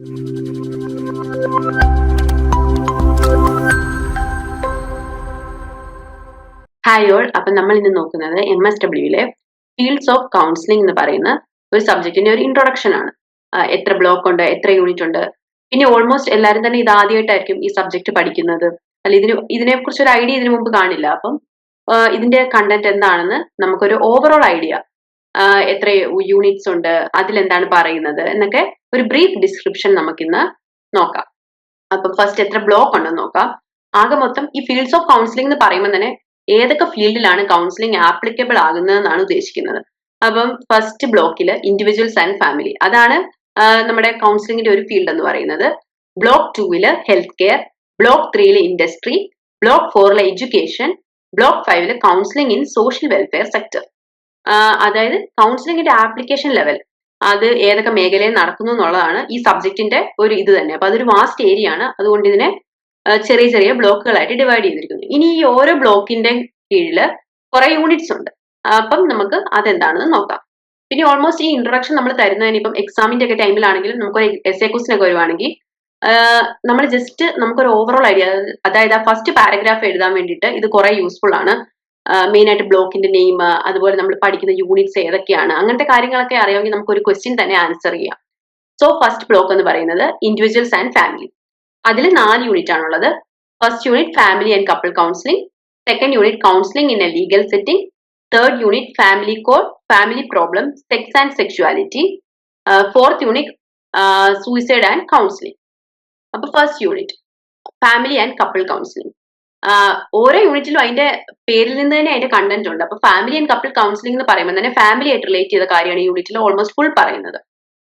Hi all. അപ്പം നമ്മൾ ഇന്ന് നോക്കുന്നത് MSWയിലെ ഫീൽഡ്സ് ഓഫ് കൗൺസിലിംഗ് എന്ന് പറയുന്ന ഒരു സബ്ജക്റ്റിന്റെ ഒരു ഇൻട്രൊഡക്ഷൻ ആണ്. എത്ര ബ്ലോക്ക് ഉണ്ട്, എത്ര യൂണിറ്റ് ഉണ്ട്, പിന്നെ ഓൾമോസ്റ്റ് എല്ലാവരും തന്നെ ഇത് ആദ്യമായിട്ടായിരിക്കും ഈ സബ്ജക്ട് പഠിക്കുന്നത്. അല്ല, ഇതിനെ കുറിച്ച് ഒരു ഐഡിയ ഇതിനു മുമ്പ് കാണില്ല. അപ്പം ഇതിന്റെ കണ്ടന്റ് എന്താണെന്ന് നമുക്കൊരു ഓവറോൾ ഐഡിയ, എത്ര യൂണിറ്റ്സ് ഉണ്ട്, അതിലെന്താണ് പറയുന്നത് എന്നൊക്കെ ഒരു ബ്രീഫ് ഡിസ്ക്രിപ്ഷൻ നമുക്കിന്ന് നോക്കാം. അപ്പം ഫസ്റ്റ് എത്ര ബ്ലോക്ക് ഉണ്ടെന്ന് നോക്കാം. ആകെ മൊത്തം ഈ ഫീൽഡ്സ് ഓഫ് കൗൺസിലിംഗ് എന്ന് പറയുമ്പോൾ തന്നെ ഏതൊക്കെ ഫീൽഡിലാണ് കൗൺസിലിംഗ് ആപ്ലിക്കബിൾ ആകുന്നതെന്നാണ് ഉദ്ദേശിക്കുന്നത്. അപ്പം ഫസ്റ്റ് ബ്ലോക്കിൽ ഇൻഡിവിജ്വൽസ് ആൻഡ് ഫാമിലി, അതാണ് നമ്മുടെ കൗൺസിലിംഗിന്റെ ഒരു ഫീൽഡ് എന്ന് പറയുന്നത്. Block 2 health care, block 3 industry, block 4 education, block 5 counselling in social welfare sector. അതായത് കൗൺസിലിംഗിന്റെ ആപ്ലിക്കേഷൻ ലെവൽ, അത് ഏതൊക്കെ മേഖലയിൽ നടക്കുന്നു എന്നുള്ളതാണ് ഈ സബ്ജക്റ്റിന്റെ ഒരു ഇത് തന്നെ. അപ്പൊ അതൊരു വാസ്റ്റ് ഏരിയ ആണ്, അതുകൊണ്ട് ഇതിനെ ചെറിയ ചെറിയ ബ്ലോക്കുകളായിട്ട് ഡിവൈഡ് ചെയ്തിരിക്കുന്നു. ഇനി ഈ ഓരോ ബ്ലോക്കിന്റെ കീഴില് കുറെ യൂണിറ്റ്സ് ഉണ്ട്. അപ്പം നമുക്ക് അതെന്താണെന്ന് നോക്കാം. പിന്നെ ഓൾമോസ്റ്റ് ഈ ഇൻട്രൊഡക്ഷൻ നമ്മൾ തരുന്നതിന് ഇപ്പം എക്സാമിന്റെ ഒക്കെ ടൈമിലാണെങ്കിലും നമുക്കൊരു എസ്എ ക്വസ്റ്റ്യൻ ഒക്കെ വരുവാണെങ്കിൽ നമ്മൾ ജസ്റ്റ് നമുക്കൊരു ഓവറോൾ ഐഡിയ, അതായത് ആ ഫസ്റ്റ് പാരഗ്രാഫ് എഴുതാൻ വേണ്ടിയിട്ട് ഇത് കുറെ യൂസ്ഫുൾ ആണ്. മെയിൻ ആയിട്ട് ബ്ലോക്കിന്റെ നെയിം, അതുപോലെ നമ്മൾ പഠിക്കുന്ന യൂണിറ്റ്സ് ഏതൊക്കെയാണ്, അങ്ങനത്തെ കാര്യങ്ങളൊക്കെ അറിയാമെങ്കിൽ നമുക്ക് ഒരു ക്വസ്റ്റ്യൻ തന്നെ ആൻസർ ചെയ്യാം. സോ ഫസ്റ്റ് ബ്ലോക്ക് എന്ന് പറയുന്നത് ഇൻഡിവിജ്വൽസ് ആൻഡ് ഫാമിലി. അതിൽ 4 യൂണിറ്റ് ആണുള്ളത്. First unit family and couple counselling, second unit counselling in a legal setting, third unit family code, family problem, sex and sexuality, fourth unit suicide and counselling. അപ്പൊ first unit family and couple counselling. ഓരോ യൂണിറ്റിലും അതിന്റെ പേരിൽ നിന്ന് തന്നെ അതിന്റെ content ഉണ്ട്. അപ്പൊ ഫാമിലി ആൻഡ് കപ്പിൾ കൗൺസിലിംഗ് എന്ന് പറയുമ്പോൾ തന്നെ ഫാമിലി ആയിട്ട് റിലേറ്റ് ചെയ്ത കാര്യമാണ് ഈ യൂണിറ്റിൽ ഓൾമോസ്റ്റ് ഫുൾ പറയുന്നത്.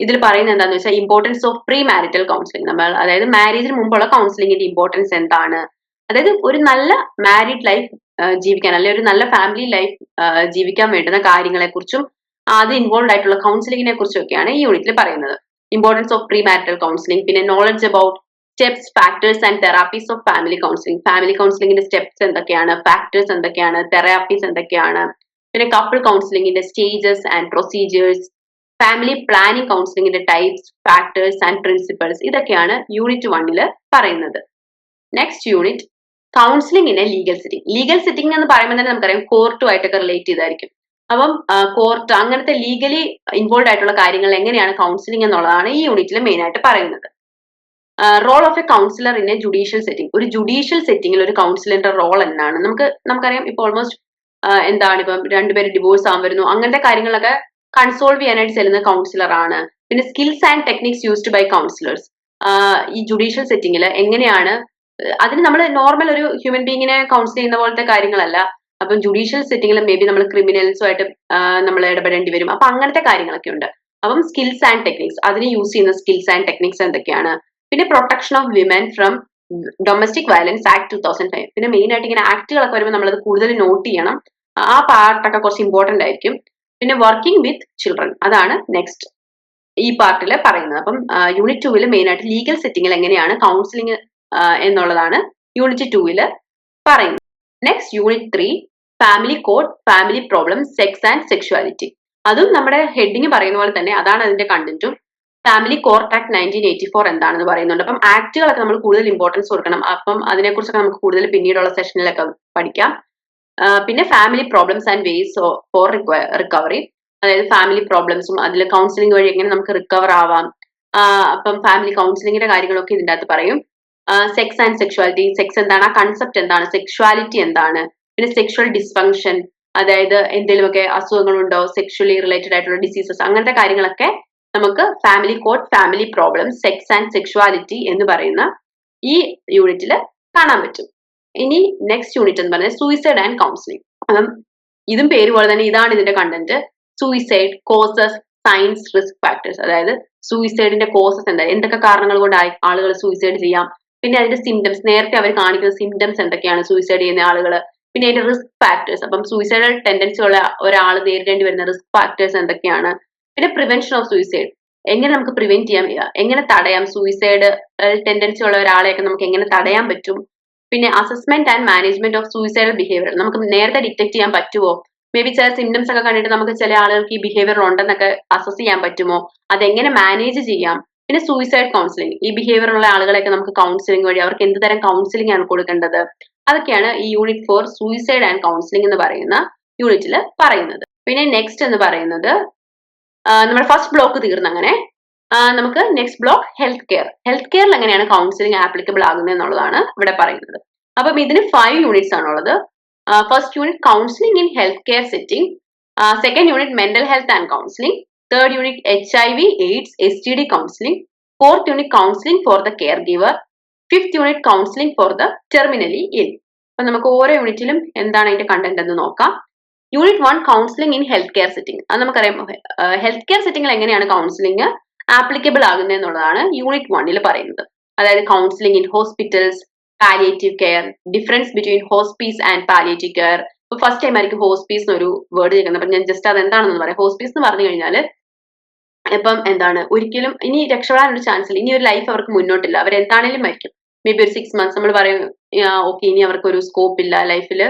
ഇതിൽ പറയുന്നത് എന്താണെന്ന് വെച്ചാൽ importance of pre marital counselling. നമ്മൾ അതായത് മാരേജിന് മുമ്പുള്ള കൗൺസിലിംഗിന്റെ ഇമ്പോർട്ടൻസ് എന്താണ്, അതായത് ഒരു നല്ല മാരീഡ് ലൈഫ് ജീവിക്കാൻ, അല്ലെങ്കിൽ ഒരു നല്ല ഫാമിലി ലൈഫ് ജീവിക്കാൻ വേണ്ടുന്ന കാര്യങ്ങളെ കുറിച്ചും അത് ഇൻവോൾവ് ആയിട്ടുള്ള കൗൺസിലിംഗിനെ കുറിച്ചും ഒക്കെയാണ് ഈ യൂണിറ്റിൽ പറയുന്നത്. Importance of pre marital counselling, പിന്നെ knowledge about steps, factors and therapies of family counselling. Family കൗൺസിലിംഗിന്റെ സ്റ്റെപ്സ് എന്തൊക്കെയാണ്, ഫാക്ടേഴ്സ് എന്തൊക്കെയാണ്, തെറാപ്പീസ് എന്തൊക്കെയാണ്, പിന്നെ കപ്പിൾ കൗൺസിലിംഗിന്റെ stages and procedures, family planning കൗൺസിലിംഗിന്റെ ടൈപ്സ്, ഫാക്ടേഴ്സ് ആൻഡ് പ്രിൻസിപ്പൾസ്. ഇതൊക്കെയാണ് യൂണിറ്റ് 1 പറയുന്നത്. Next unit counselling in a legal setting. Legal setting എന്ന് പറയുമ്പോൾ തന്നെ നമുക്കറിയാം കോർട്ടുമായിട്ടൊക്കെ റിലേറ്റ് ചെയ്തായിരിക്കും. അപ്പം കോർട്ട്, അങ്ങനത്തെ ലീഗലി ഇൻവോൾവ് ആയിട്ടുള്ള കാര്യങ്ങൾ എങ്ങനെയാണ് കൗൺസിലിംഗ് എന്നുള്ളതാണ് ഈ യൂണിറ്റിൽ മെയിൻ ആയിട്ട് പറയുന്നത്. Role of a counsellor in a judicial setting. ഒരു ജുഡീഷ്യൽ സെറ്റിംഗിൽ ഒരു കൗൺസിലറിന്റെ റോൾ എന്താണ്? നമുക്കറിയാം ഇപ്പൊ ഓൾമോസ്റ്റ് എന്താണ്, ഇപ്പം രണ്ടുപേര് ഡിവോഴ്സ് ആവാൻ വരുന്നു, അങ്ങനത്തെ കാര്യങ്ങളൊക്കെ കൺസോൾവ് ചെയ്യാനായിട്ട് ചെല്ലുന്ന കൗൺസിലർ ആണ്. പിന്നെ skills and techniques used by counsellors. ഈ ജുഡീഷ്യൽ സെറ്റിംഗിൽ എങ്ങനെയാണ്, അതിന് നമ്മൾ നോർമൽ ഒരു ഹ്യൂമൻ ബീങ്ങിനെ കൗൺസിൽ ചെയ്യുന്ന പോലത്തെ കാര്യങ്ങളല്ല. അപ്പം ജുഡീഷ്യൽ സെറ്റിംഗിൽ മേ ബി നമ്മൾ ക്രിമിനൽസുമായിട്ട് നമ്മൾ ഇടപെടേണ്ടി വരും. അപ്പൊ അങ്ങനത്തെ കാര്യങ്ങളൊക്കെ ഉണ്ട്. അപ്പം സ്കിൽസ് ആൻഡ് ടെക്നിക്സ്, അതിന് യൂസ് ചെയ്യുന്ന സ്കിൽസ് ആൻഡ് ടെക്നിക്സ് എന്തൊക്കെയാണ്. പിന്നെ protection of women from domestic violence act 2005. പിന്നെ മെയിൻ ആയിട്ട് ഇങ്ങനെ ആക്ടുകളൊക്കെ വരുമ്പോൾ നമ്മളത് കൂടുതൽ നോട്ട് ചെയ്യണം. ആ പാർട്ടൊക്കെ കുറച്ച് ഇമ്പോർട്ടന്റ് ആയിരിക്കും. പിന്നെ വർക്കിംഗ് വിത്ത് ചിൽഡ്രൻ, അതാണ് നെക്സ്റ്റ് ഈ പാർട്ടിൽ പറയുന്നത്. അപ്പം യൂണിറ്റ് 2 മെയിൻ ആയിട്ട് ലീഗൽ സെറ്റിംഗിൽ എങ്ങനെയാണ് കൗൺസിലിംഗ് എന്നുള്ളതാണ് യൂണിറ്റ് 2 പറയുന്നത്. Next unit 3 family code, family problem, sex and sexuality. അതും നമ്മുടെ ഹെഡിങ് പറയുന്ന പോലെ തന്നെ അതാണ് അതിന്റെ കണ്ടന്റും. ഫാമിലി കോർട്ട് ആക്ട് 1984 എന്താണെന്ന് പറയുന്നുണ്ട്. അപ്പം ആക്ടുകളൊക്കെ നമ്മൾ കൂടുതൽ ഇമ്പോർട്ടൻസ് കൊടുക്കണം. അപ്പം അതിനെക്കുറിച്ചൊക്കെ നമുക്ക് കൂടുതൽ പിന്നീടുള്ള സെഷനിലൊക്കെ പഠിക്കാം. പിന്നെ family problems and ways for recovery, അതായത് ഫാമിലി പ്രോബ്ലംസും അതിൽ കൗൺസിലിംഗ് വഴി എങ്ങനെ നമുക്ക് റിക്കവർ ആവാം. അപ്പം ഫാമിലി കൗൺസിലിംഗിന്റെ കാര്യങ്ങളൊക്കെ ഇതിൻ്റെ അകത്ത് പറയും. സെക്സ് ആൻഡ് സെക്ഷുവാലിറ്റി, സെക്സ് എന്താണ്, ആ കൺസെപ്റ്റ് എന്താണ്, സെക്ഷുവാലിറ്റി എന്താണ്, പിന്നെ സെക്ഷുവൽ ഡിസ്ഫങ്ഷൻ, അതായത് എന്തെങ്കിലുമൊക്കെ അസുഖങ്ങളുണ്ടോ, സെക്ഷുവലി റിലേറ്റഡ് ആയിട്ടുള്ള ഡിസീസസ്, അങ്ങനത്തെ കാര്യങ്ങളൊക്കെ നമുക്ക് family code, family problem, sex and sexuality എന്ന് പറയുന്ന ഈ യൂണിറ്റിൽ കാണാൻ പറ്റും. ഇനി നെക്സ്റ്റ് യൂണിറ്റ് എന്ന് പറയുന്നത് സൂയിസൈഡ് ആൻഡ് കൗൺസിലിംഗ്. അപ്പം ഇതും പേര് പോലെ തന്നെ ഇതാണ് ഇതിന്റെ content. Suicide, causes, signs, risk factors. അതായത് സൂയിസൈഡിന്റെ കോസസ് എന്താ, എന്തൊക്കെ കാരണങ്ങൾ കൊണ്ട് ആളുകൾ സൂയിസൈഡ് ചെയ്യാം, പിന്നെ അതിന്റെ സിംറ്റംസ്, നേരത്തെ അവർ കാണിക്കുന്ന സിംറ്റംസ് എന്തൊക്കെയാണ് സൂയിസൈഡ് ചെയ്യുന്ന ആളുകൾ, പിന്നെ അതിന്റെ റിസ്ക് ഫാക്ടേഴ്സ്. അപ്പം സൂയിസൈഡൽ ടെൻഡൻസി ഉള്ള ഒരാൾ നേരിടേണ്ടി വരുന്ന റിസ്ക് ഫാക്ടേഴ്സ് എന്തൊക്കെയാണ്, പിന്നെ പ്രിവെൻഷൻ ഓഫ് സൂയിസൈഡ്, എങ്ങനെ നമുക്ക് പ്രിവെന്റ് ചെയ്യാം, എങ്ങനെ തടയാം, സൂയിസൈഡ് ടെൻഡൻസി ഉള്ള ഒരാളെയൊക്കെ നമുക്ക് എങ്ങനെ തടയാൻ പറ്റും. പിന്നെ assessment and management of suicidal behaviour, നമുക്ക് നേരത്തെ ഡിറ്റക്ട് ചെയ്യാൻ പറ്റുമോ, മേ ബി ചില സിംറ്റംസ് ഒക്കെ കണ്ടിട്ട് നമുക്ക് ചില ആളുകൾക്ക് ഈ ബിഹേവിയർ ഉണ്ടെന്നൊക്കെ അസസ് ചെയ്യാൻ പറ്റുമോ, അതെങ്ങനെ മാനേജ് ചെയ്യാം, പിന്നെ സൂയിസൈഡ് കൗൺസിലിംഗ്, ഈ ബിഹേവിയർ ഉള്ള ആളുകളെയൊക്കെ നമുക്ക് കൗൺസിലിംഗ് വഴി അവർക്ക് എന്ത് തരം കൗൺസിലിംഗ് ആണ് കൊടുക്കേണ്ടത്, അതൊക്കെയാണ് ഈ യൂണിറ്റ് 4 സൂയിസൈഡ് ആൻഡ് കൗൺസിലിംഗ് എന്ന് പറയുന്ന യൂണിറ്റിൽ പറയുന്നത്. പിന്നെ നെക്സ്റ്റ് എന്ന് പറയുന്നത് നമ്മുടെ ഫസ്റ്റ് ബ്ലോക്ക് തീർന്ന് അങ്ങനെ നമുക്ക് next block health care. Health കെയറിൽ എങ്ങനെയാണ് കൗൺസിലിംഗ് ആപ്ലിക്കബിൾ ആകുന്നത് എന്നുള്ളതാണ് ഇവിടെ പറയുന്നത്. അപ്പം ഇതിന് 5 യൂണിറ്റ്സ് ആണുള്ളത്. First unit counselling in health care setting, second unit mental health and counselling, third unit HIV, AIDS, STD counselling, fourth unit counselling for the care giver, fifth unit counselling for the terminally ഇൽ. അപ്പൊ നമുക്ക് ഓരോ യൂണിറ്റിലും എന്താണ് അതിന്റെ content എന്ന് നോക്കാം. Unit 1 counselling in health care setting. അത് നമുക്കറിയാം ഹെൽത്ത് കെയർ സെറ്റിംഗിൽ എങ്ങനെയാണ് കൗൺസിലിംഗ് ആപ്ലിക്കബിൾ ആകുന്നത് എന്നുള്ളതാണ് യൂണിറ്റ് 1 പറയുന്നത്. അതായത് counselling in hospitals, palliative care, difference between hospice and palliative care. ഇപ്പൊ ഫസ്റ്റ് ടൈം ആയിരിക്കും ഹോസ്പീസ് എന്നൊരു വേർഡ് കേൾക്കുന്നത്. അപ്പൊ ഞാൻ ജസ്റ്റ് അത് എന്താണെന്ന് പറയാം. ഹോസ്പീസ് എന്ന് പറഞ്ഞു കഴിഞ്ഞാൽ ഇപ്പം എന്താണ്, ഒരിക്കലും ഇനി രക്ഷപ്പെടാൻ ഒരു ചാൻസ് ഇല്ല, ഇനി ഒരു ലൈഫ് അവർക്ക് മുന്നോട്ടില്ല, അവർ എന്താണേലും മരിക്കും. മേ ബി ഒരു 6 months നമ്മൾ പറയും ഓക്കെ ഇനി അവർക്ക് ഒരു സ്കോപ്പ് ഇല്ല ലൈഫിൽ,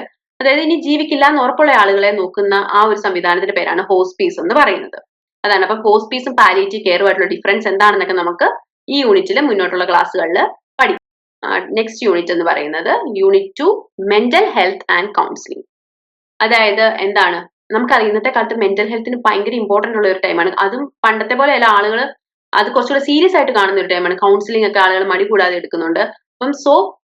അതായത് ഇനി ജീവിക്കില്ല എന്ന് ഉറപ്പുള്ള ആളുകളെ നോക്കുന്ന ആ ഒരു സംവിധാനത്തിന്റെ പേരാണ് ഹോസ്പീസ് എന്ന് പറയുന്നത്. അതാണ്. അപ്പം ഹോസ്പീസും പാലിയേറ്റീവ് കെയറുമായിട്ടുള്ള ഡിഫറൻസ് എന്താണെന്നൊക്കെ നമുക്ക് ഈ യൂണിറ്റിൽ മുന്നോട്ടുള്ള ക്ലാസ്സുകളിൽ പഠിക്കാം. നെക്സ്റ്റ് യൂണിറ്റ് എന്ന് പറയുന്നത് unit 2 mental health and counselling. അതായത് എന്താണ്, നമുക്കറിയാം ഇന്നത്തെ കാലത്ത് മെന്റൽ ഹെൽത്തിന് ഭയങ്കര ഇമ്പോർട്ടന്റ് ഉള്ള ഒരു ടൈമാണ്. അതും പണ്ടത്തെ പോലെ അല്ല, ആളുകൾ അത് കുറച്ചുകൂടെ സീരിയസ് ആയിട്ട് കാണുന്ന ഒരു ടൈമാണ്. കൗൺസിലിംഗ് ഒക്കെ ആളുകൾ മടി കൂടാതെ എടുക്കുന്നുണ്ട്. അപ്പം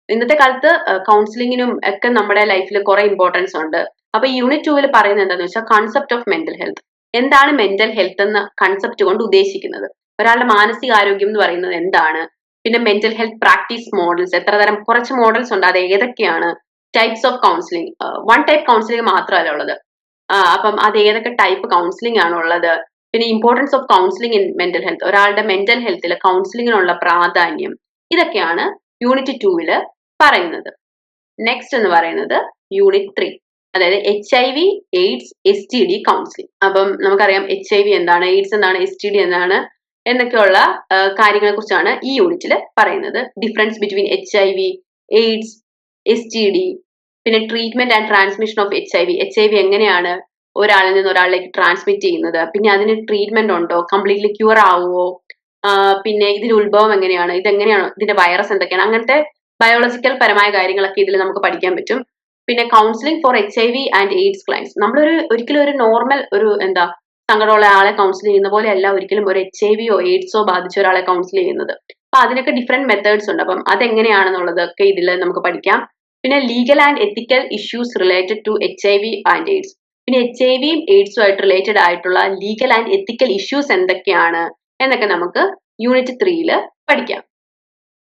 ഇന്നത്തെ കാലത്ത് കൗൺസിലിങ്ങിനും ഒക്കെ നമ്മുടെ ലൈഫിൽ കുറെ ഇമ്പോർട്ടൻസ് ഉണ്ട്. അപ്പൊ ഈ യൂണിറ്റ് 2 പറയുന്നത് എന്താണെന്ന് വെച്ചാൽ കൺസെപ്റ്റ് ഓഫ് മെന്റൽ ഹെൽത്ത്. എന്താണ് മെന്റൽ ഹെൽത്ത് എന്ന കൺസെപ്റ്റ് കൊണ്ട് ഉദ്ദേശിക്കുന്നത്, ഒരാളുടെ മാനസികാരോഗ്യം എന്ന് പറയുന്നത് എന്താണ്, പിന്നെ മെന്റൽ ഹെൽത്ത് പ്രാക്ടീസ് മോഡൽസ്, എത്ര തരം, കുറച്ച് മോഡൽസ് ഉണ്ട്, അത് ഏതൊക്കെയാണ്, types of counselling, one type counselling മാത്രമല്ല ഉള്ളത്, അപ്പം അത് ഏതൊക്കെ ടൈപ്പ് കൗൺസിലിംഗ് ആണ് ഉള്ളത്, പിന്നെ importance of counselling in mental health, ഒരാളുടെ മെന്റൽ ഹെൽത്തിൽ കൗൺസിലിങ്ങിനുള്ള പ്രാധാന്യം, ഇതൊക്കെയാണ് യൂണിറ്റ് 2 പറയുന്നത്. നെക്സ്റ്റ് എന്ന് പറയുന്നത് യൂണിറ്റ് 3, അതായത് HIV, AIDS, STD കൗൺസിലിംഗ്. അപ്പം നമുക്കറിയാം HIV എന്താണ്, AIDS എന്താണ്, STD എന്താണ് എന്നൊക്കെയുള്ള കാര്യങ്ങളെ കുറിച്ചാണ് ഈ യൂണിറ്റിൽ പറയുന്നത്. Difference between HIV, AIDS, STD, പിന്നെ treatment and transmission of HIV എങ്ങനെയാണ് ഒരാളിൽ നിന്ന് ഒരാളിലേക്ക് ട്രാൻസ്മിറ്റ് ചെയ്യുന്നത്, പിന്നെ അതിന് ട്രീറ്റ്മെന്റ് ഉണ്ടോ, കംപ്ലീറ്റ്ലി ക്യൂർ ആവുമോ, പിന്നെ ഇതിന്റെ ഉത്ഭവം എങ്ങനെയാണ്, ഇതെങ്ങനെയാണ്, ഇതിന്റെ വൈറസ് എന്തൊക്കെയാണ്, അങ്ങനത്തെ ബയോളജിക്കൽ പരമായ കാര്യങ്ങളൊക്കെ ഇതിൽ നമുക്ക് പഠിക്കാൻ പറ്റും. പിന്നെ counselling for HIV and AIDS clients. നമ്മളൊരു ഒരിക്കലും ഒരു നോർമൽ ഒരു സങ്കടമുള്ള ആളെ കൗൺസിൽ ചെയ്യുന്ന പോലെ അല്ല ഒരിക്കലും ഒരു HIV-യോ AIDS-ഓ ബാധിച്ച ഒരാളെ കൗൺസിൽ ചെയ്യുന്നത്. അപ്പൊ അതിനൊക്കെ ഡിഫറെന്റ് മെത്തേഡ്സ് ഉണ്ട്. അപ്പം അതെങ്ങനെയാണെന്നുള്ളതൊക്കെ ഇതിൽ നമുക്ക് പഠിക്കാം. പിന്നെ legal and ethical issues related to HIV and AIDS. പിന്നെ HIV-യും AIDS-ഉം ആയിട്ട് റിലേറ്റഡ് ആയിട്ടുള്ള ലീഗൽ ആൻഡ് എത്തിക്കൽ ഇഷ്യൂസ് എന്തൊക്കെയാണ് എന്നൊക്കെ നമുക്ക് യൂണിറ്റ് 3 പഠിക്കാം.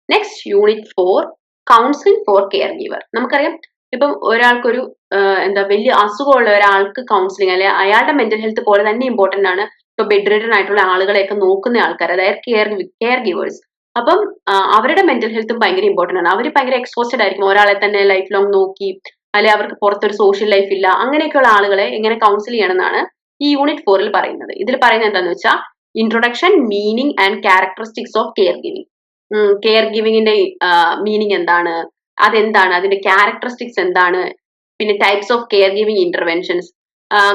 Next unit 4 counselling four care giver. നമുക്കറിയാം ഇപ്പം ഒരാൾക്കൊരു വലിയ അസുഖമുള്ള ഒരാൾക്ക് കൗൺസിലിംഗ്, അല്ലെ അയാളുടെ മെന്റൽ ഹെൽത്ത് പോലെ തന്നെ ഇമ്പോർട്ടന്റ് ആണ് ഇപ്പൊ ബെഡ് റിഡൻ ആയിട്ടുള്ള ആളുകളെയൊക്കെ നോക്കുന്ന ആൾക്കാർ, അതായത് കെയർ ഗീവേഴ്സ്. അപ്പം അവരുടെ മെന്റൽ ഹെൽത്തും ഭയങ്കര ഇമ്പോർട്ടന്റ് ആണ്. അവർ ഭയങ്കര എക്സ്പോസ്റ്റഡ് ആയിരിക്കും, ഒരാളെ തന്നെ ലൈഫ് ലോങ് നോക്കി, അല്ലെ അവർക്ക് പുറത്തൊരു സോഷ്യൽ ലൈഫ് ഇല്ല, അങ്ങനെയൊക്കെയുള്ള ആളുകളെ എങ്ങനെ കൗൺസിൽ ചെയ്യണമെന്നാണ് ഈ യൂണിറ്റ് 4 പറയുന്നത്. ഇതിൽ പറയുന്നത് എന്താണെന്ന് വെച്ചാൽ introduction, meaning and characteristics of care giving. Care ഗിവിങ്ങിന്റെ മീനിങ് എന്താണ്, അതെന്താണ്, അതിന്റെ ക്യാരക്ടറിസ്റ്റിക്സ് എന്താണ്, പിന്നെ types of care giving interventions.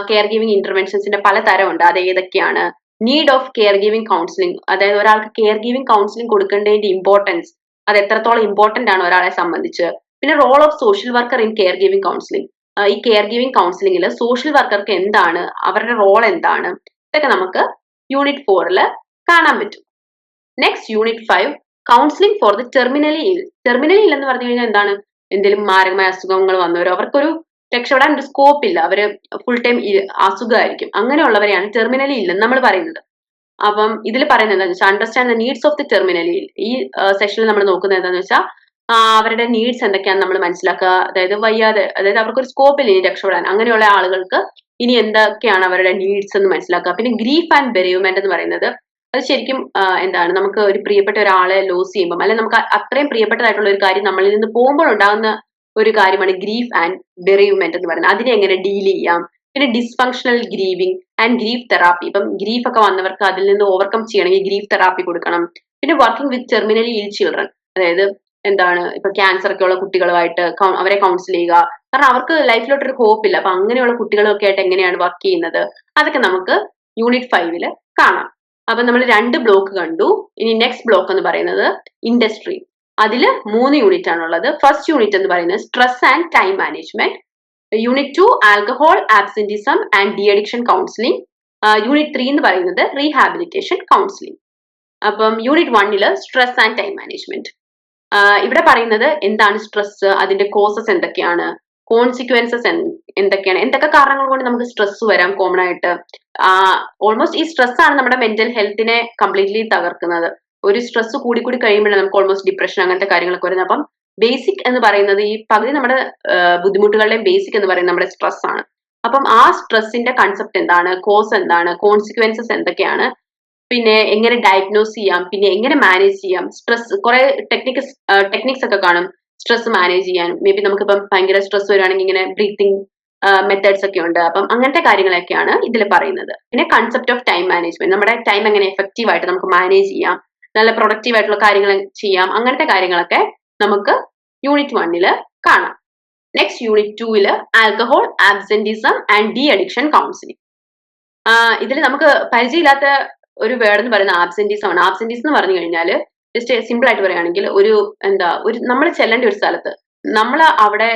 Care giving ഇന്റർവെൻഷൻസിന്റെ പല തരമുണ്ട്, അത് ഏതൊക്കെയാണ്, need of care giving counselling, അതായത് ഒരാൾക്ക് കെയർ ഗിവിംഗ് കൗൺസിലിംഗ് കൊടുക്കേണ്ടതിന്റെ ഇമ്പോർട്ടൻസ്, അത് എത്രത്തോളം ഇമ്പോർട്ടന്റ് ആണ് ഒരാളെ സംബന്ധിച്ച്. പിന്നെ role of social worker in care giving counselling. ഈ കെയർ ഗിവിംഗ് കൗൺസിലിംഗിൽ സോഷ്യൽ വർക്കർക്ക് എന്താണ്, അവരുടെ റോൾ എന്താണ്, ഇതൊക്കെ നമുക്ക് യൂണിറ്റ് 4 കാണാൻ പറ്റും. Next unit 5 counselling for the terminally ഇൽ. ടെർമിനലി ഇൽ എന്ന് പറഞ്ഞു കഴിഞ്ഞാൽ എന്താണ്, എന്തെങ്കിലും മാരകമായ അസുഖങ്ങൾ വന്നവരോ, അവർക്കൊരു രക്ഷപ്പെടാൻ ഒരു സ്കോപ്പ് ഇല്ല, അവര് ഫുൾ ടൈം അസുഖമായിരിക്കും, അങ്ങനെയുള്ളവരെയാണ് ടെർമിനലി ഇല്ലെന്ന് നമ്മൾ പറയുന്നത്. അപ്പം ഇതിൽ പറയുന്നത് എന്താണെന്ന് വെച്ചാൽ understand the needs of the terminally ഇൽ. ഈ സെഷനിൽ നമ്മൾ നോക്കുന്നത് എന്താണെന്ന് വെച്ചാൽ അവരുടെ നീഡ്സ് എന്തൊക്കെയാണെന്ന് നമ്മൾ മനസ്സിലാക്കുക. അതായത് വയ്യാതെ, അതായത് അവർക്കൊരു സ്കോപ്പ് ഇല്ല ഇനി രക്ഷപ്പെടാൻ, അങ്ങനെയുള്ള ആളുകൾക്ക് ഇനി എന്തൊക്കെയാണ് അവരുടെ നീഡ്സ് എന്ന് മനസ്സിലാക്കുക. പിന്നെ ഗ്രീഫ് ആൻഡ് ബെറിയുമെന്റ് എന്ന് പറയുന്നത് അത് ശരിക്കും നമുക്ക് ഒരു പ്രിയപ്പെട്ട ഒരാളെ ലോസ് ചെയ്യുമ്പോൾ, അല്ലെങ്കിൽ നമുക്ക് അത്രയും പ്രിയപ്പെട്ടതായിട്ടുള്ള ഒരു കാര്യം നമ്മളിൽ നിന്ന് പോകുമ്പോൾ ഉണ്ടാകുന്ന ഒരു കാര്യമാണ് ഗ്രീഫ് ആൻഡ് ബെറിയുമെന്റ് എന്ന് പറയുന്നത്. അതിനെ എങ്ങനെ ഡീൽ ചെയ്യാം. പിന്നെ dysfunctional grieving and grief therapy. ഇപ്പം ഗ്രീഫ് ഒക്കെ വന്നവർക്ക് അതിൽ നിന്ന് ഓവർകം ചെയ്യണമെങ്കിൽ ഗ്രീഫ് തെറാപ്പി കൊടുക്കണം. പിന്നെ വർക്കിംഗ് വിത്ത് ടെർമിനലി ഇൽ ചിൽഡ്രൻ, അതായത് ഇപ്പൊ ക്യാൻസർ ഒക്കെ ഉള്ള കുട്ടികളുമായിട്ട് അവരെ കൗൺസിൽ ചെയ്യുക, കാരണം അവർക്ക് ലൈഫിലോട്ടൊരു ഹോപ്പ് ഇല്ല. അപ്പൊ അങ്ങനെയുള്ള കുട്ടികളൊക്കെ ആയിട്ട് എങ്ങനെയാണ് വർക്ക് ചെയ്യുന്നത്, അതൊക്കെ നമുക്ക് യൂണിറ്റ് 5 കാണാം. അപ്പൊ നമ്മൾ 2 ബ്ലോക്ക് കണ്ടു. ഇനി നെക്സ്റ്റ് ബ്ലോക്ക് എന്ന് പറയുന്നത് ഇൻഡസ്ട്രി. അതിൽ 3 യൂണിറ്റ് ആണുള്ളത്. ഫസ്റ്റ് യൂണിറ്റ് എന്ന് പറയുന്നത് stress and time management. Unit 2 alcohol, absenteeism and D addiction counselling. Unit 3 എന്ന് പറയുന്നത് റീഹാബിലിറ്റേഷൻ കൗൺസിലിംഗ്. അപ്പം unit 1 stress and time management. ഇവിടെ പറയുന്നത് എന്താണ് സ്ട്രെസ്, അതിന്റെ കോസസ് എന്തൊക്കെയാണ്, കോൺസിക്വൻസസ് എന്തൊക്കെയാണ്, എന്തൊക്കെ കാരണങ്ങൾ കൊണ്ട് നമുക്ക് സ്ട്രെസ് വരാം കോമൺ ആയിട്ട്. ഓൾമോസ്റ്റ് ഈ സ്ട്രെസ് ആണ് നമ്മുടെ മെന്റൽ ഹെൽത്തിനെ കംപ്ലീറ്റ്ലി തകർക്കുന്നത്. ഒരു സ്ട്രെസ് കൂടി കഴിയുമ്പോഴാണ് നമുക്ക് ഓൾമോസ്റ്റ് ഡിപ്രഷൻ അങ്ങനത്തെ കാര്യങ്ങളൊക്കെ വരുന്നത്. അപ്പം ബേസിക് എന്ന് പറയുന്നത് ഈ പകുതി നമ്മുടെ ബുദ്ധിമുട്ടുകളുടെയും ബേസിക് എന്ന് പറയുന്നത് നമ്മുടെ സ്ട്രെസ് ആണ്. അപ്പം ആ സ്ട്രെസ്സിന്റെ കൺസെപ്റ്റ് എന്താണ്, കോസ് എന്താണ്, കോൺസിക്വൻസസ് എന്തൊക്കെയാണ്, പിന്നെ എങ്ങനെ ഡയഗ്നോസ് ചെയ്യാം, പിന്നെ എങ്ങനെ മാനേജ് ചെയ്യാം. സ്ട്രെസ് കുറെ ടെക്നിക്സ് ഒക്കെ കാണും സ്ട്രെസ് മാനേജ് ചെയ്യാൻ. മേ ബി നമുക്കിപ്പം ഭയങ്കര സ്ട്രെസ് വരുവാണെങ്കിൽ ഇങ്ങനെ ബ്രീത്തിങ് മെത്തേഡ്സ് ഒക്കെ ഉണ്ട്. അപ്പം അങ്ങനത്തെ കാര്യങ്ങളൊക്കെയാണ് ഇതിൽ പറയുന്നത്. പിന്നെ കൺസെപ്റ്റ് ഓഫ് ടൈം മാനേജ്മെന്റ്, നമ്മുടെ ടൈം എങ്ങനെ എഫക്റ്റീവ് ആയിട്ട് നമുക്ക് മാനേജ് ചെയ്യാം, നല്ല പ്രൊഡക്റ്റീവ് ആയിട്ടുള്ള കാര്യങ്ങൾ ചെയ്യാം, അങ്ങനത്തെ കാര്യങ്ങളൊക്കെ നമുക്ക് യൂണിറ്റ് 1 കാണാം. Next unit 2 alcohol, absenteeism and D addiction counselling. ഇതിൽ നമുക്ക് പരിചയമില്ലാത്ത ഒരു വേർഡ് എന്ന് പറയുന്നത് ആബ്സെന്റിസം ആണ്. ആബ്സെന്റിസം എന്ന് പറഞ്ഞു കഴിഞ്ഞാൽ ജസ്റ്റ് സിമ്പിൾ ആയിട്ട് പറയുകയാണെങ്കിൽ ഒരു നമ്മൾ ചെല്ലേണ്ട ഒരു സ്ഥലത്ത് നമ്മൾ അവിടെ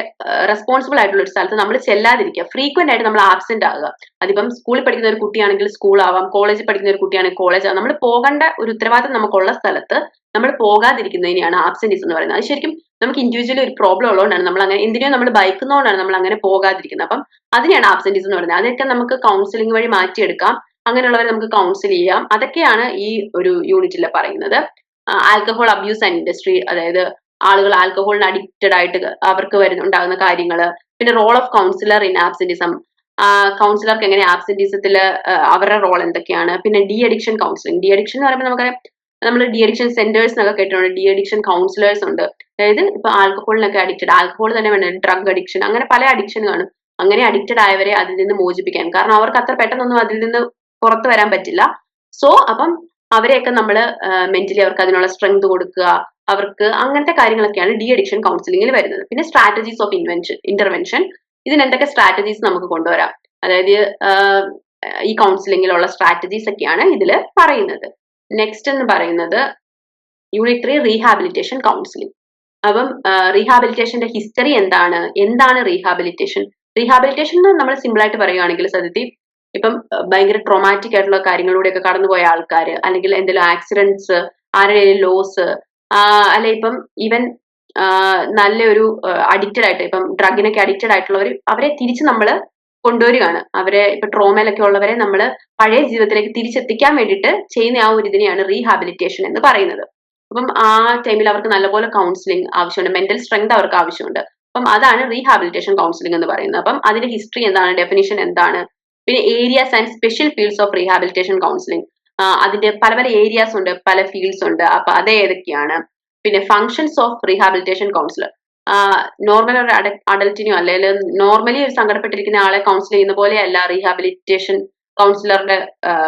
റെസ്പോൺസിബിൾ ആയിട്ടുള്ള ഒരു സ്ഥലത്ത് നമ്മൾ ചെല്ലാതിരിക്കുക, ഫ്രീക്വന്റ് ആയിട്ട് നമ്മൾ ആബ്സെന്റ് ആകുക. അതിപ്പം സ്കൂളിൽ പഠിക്കുന്ന ഒരു കുട്ടിയാണെങ്കിൽ സ്കൂൾ ആവാം, കോളേജിൽ പഠിക്കുന്ന ഒരു കുട്ടിയാണെങ്കിൽ കോളേജ് ആവാം. നമ്മൾ പോകേണ്ട ഒരു ഉത്തരവാദിത്തം നമുക്കുള്ള സ്ഥലത്ത് നമ്മൾ പോകാതിരിക്കുന്നതിനെയാണ് ആബ്സെന്റിസം എന്ന് പറയുന്നത്. അത് ശരിക്കും നമുക്ക് ഇൻഡിവിജ്വലി ഒരു പ്രോബ്ലം ഉള്ളതുകൊണ്ടാണ് നമ്മൾ അങ്ങനെ എന്തിനോ നമ്മൾ ഭയക്കുന്നതുകൊണ്ടാണ് നമ്മൾ അങ്ങനെ പോകാതിരിക്കുന്നത്. അപ്പം അതിനെയാണ് ആബ്സെന്റിസം എന്ന് പറയുന്നത്. അതൊക്കെ നമുക്ക് കൗൺസിലിംഗ് വഴി മാറ്റിയെടുക്കാം. അങ്ങനെയുള്ളവരെ നമുക്ക് കൗൺസിൽ ചെയ്യാം. അതൊക്കെയാണ് ഈ ഒരു യൂണിറ്റിൽ പറയുന്നത്. ആൽക്കഹോൾ അബ്യൂസ് ആൻഡ് ഇൻഡസ്ട്രി, അതായത് ആളുകൾ ആൽക്കഹോളിന് അഡിക്റ്റഡ് ആയിട്ട് അവർക്ക് ഉണ്ടാകുന്ന കാര്യങ്ങള്. പിന്നെ റോൾ ഓഫ് കൗൺസിലർ ഇൻ ആബ്സെന്റിസം, കൗൺസിലർക്ക് എങ്ങനെ ആബ്സെന്റിസത്തിൽ അവരുടെ റോൾ എന്തൊക്കെയാണ്. പിന്നെ D addiction counselling. De addiction എന്ന് പറയുമ്പോൾ നമുക്കറിയാം, നമ്മൾ ഡി അഡിക്ഷൻ സെന്റേഴ്സ് എന്നൊക്കെ കേട്ടിട്ടുണ്ട്. ഡി അഡിക്ഷൻ കൗൺസിലേഴ്സ് ഉണ്ട്. അതായത് ഇപ്പൊ ആൽക്കഹോളിനൊക്കെ അഡിക്റ്റഡ്, ആൽക്കഹോൾ തന്നെ വേണം, ഡ്രഗ് അഡിക്ഷൻ, അങ്ങനെ പല അഡിക്ഷൻ കാണും. അങ്ങനെ അഡിക്റ്റഡ് ആയവരെ അതിൽ നിന്ന് മോചിപ്പിക്കാൻ, കാരണം അവർക്ക് അത്ര പെട്ടെന്നൊന്നും അതിൽ നിന്ന് പുറത്തു വരാൻ പറ്റില്ല. സോ അപ്പം അവരെയൊക്കെ നമ്മൾ മെന്റലി അവർക്ക് അതിനുള്ള സ്ട്രെങ്ത് കൊടുക്കുക, അവർക്ക് അങ്ങനത്തെ കാര്യങ്ങളൊക്കെയാണ് ഡി അഡിക്ഷൻ കൗൺസിലിംഗിൽ വരുന്നത്. പിന്നെ സ്ട്രാറ്റജീസ് ഓഫ് ഇന്റർവെൻഷൻ, ഇതിന് എന്തൊക്കെ സ്ട്രാറ്റജീസ് നമുക്ക് കൊണ്ടുവരാം, അതായത് ഈ കൗൺസിലിംഗിലുള്ള സ്ട്രാറ്റജീസ് ഒക്കെയാണ് ഇതിൽ പറയുന്നത്. നെക്സ്റ്റ് എന്ന് പറയുന്നത് യൂണിറ്റ് 3 റീഹാബിലിറ്റേഷൻ കൗൺസിലിംഗ്. അപ്പം റീഹാബിലിറ്റേഷന്റെ ഹിസ്റ്ററി എന്താണ് റീഹാബിലിറ്റേഷൻ. റീഹാബിലിറ്റേഷൻ എന്ന് നമ്മൾ സിമ്പിൾ ആയിട്ട് പറയുകയാണെങ്കിൽ സത്യത്തിൽ ഇപ്പം ഭയങ്കര ട്രോമാറ്റിക് ആയിട്ടുള്ള കാര്യങ്ങളിലൂടെയൊക്കെ കടന്നുപോയ ആൾക്കാർ, അല്ലെങ്കിൽ എന്തെങ്കിലും ആക്സിഡന്റ്സ്, ആരുടെയും ലോസ്, അല്ലെ ഇപ്പം ഈവൻ നല്ലൊരു അഡിക്റ്റഡ് ആയിട്ട് ഇപ്പം ഡ്രഗിനൊക്കെ അഡിക്റ്റഡ് ആയിട്ടുള്ളവർ, അവരെ തിരിച്ച് നമ്മൾ കൊണ്ടുവരികയാണ്. അവരെ ഇപ്പൊ ട്രോമയിലൊക്കെ ഉള്ളവരെ നമ്മൾ പഴയ ജീവിതത്തിലേക്ക് തിരിച്ചെത്തിക്കാൻ വേണ്ടിയിട്ട് ചെയ്യുന്ന ആ ഒരു ഇതിനെയാണ് റീഹാബിലിറ്റേഷൻ എന്ന് പറയുന്നത്. അപ്പം ആ ടൈമിൽ അവർക്ക് നല്ലപോലെ കൗൺസിലിംഗ് ആവശ്യമുണ്ട്, മെന്റൽ സ്ട്രെങ്ത് അവർക്ക് ആവശ്യമുണ്ട്. അപ്പം അതാണ് റീഹാബിലിറ്റേഷൻ കൗൺസിലിംഗ് എന്ന് പറയുന്നത്. അപ്പം അതിന്റെ ഹിസ്റ്ററി എന്താണ്, ഡെഫിനിഷൻ എന്താണ്, പിന്നെ areas and special fields of rehabilitation counselling, അതിന്റെ പല ഏരിയാസ് ഉണ്ട്, പല ഫീൽഡ്സ് ഉണ്ട്. അപ്പൊ അത് ഏതൊക്കെയാണ്. പിന്നെ functions of rehabilitation councillor, normal ഒരു അഡൽറ്റിനെയോ അല്ലെങ്കിൽ നോർമലി ഒരു സങ്കടപ്പെട്ടിരിക്കുന്ന ആളെ കൗൺസിൽ ചെയ്യുന്ന പോലെയല്ല റീഹാബിലിറ്റേഷൻ കൗൺസിലറുടെ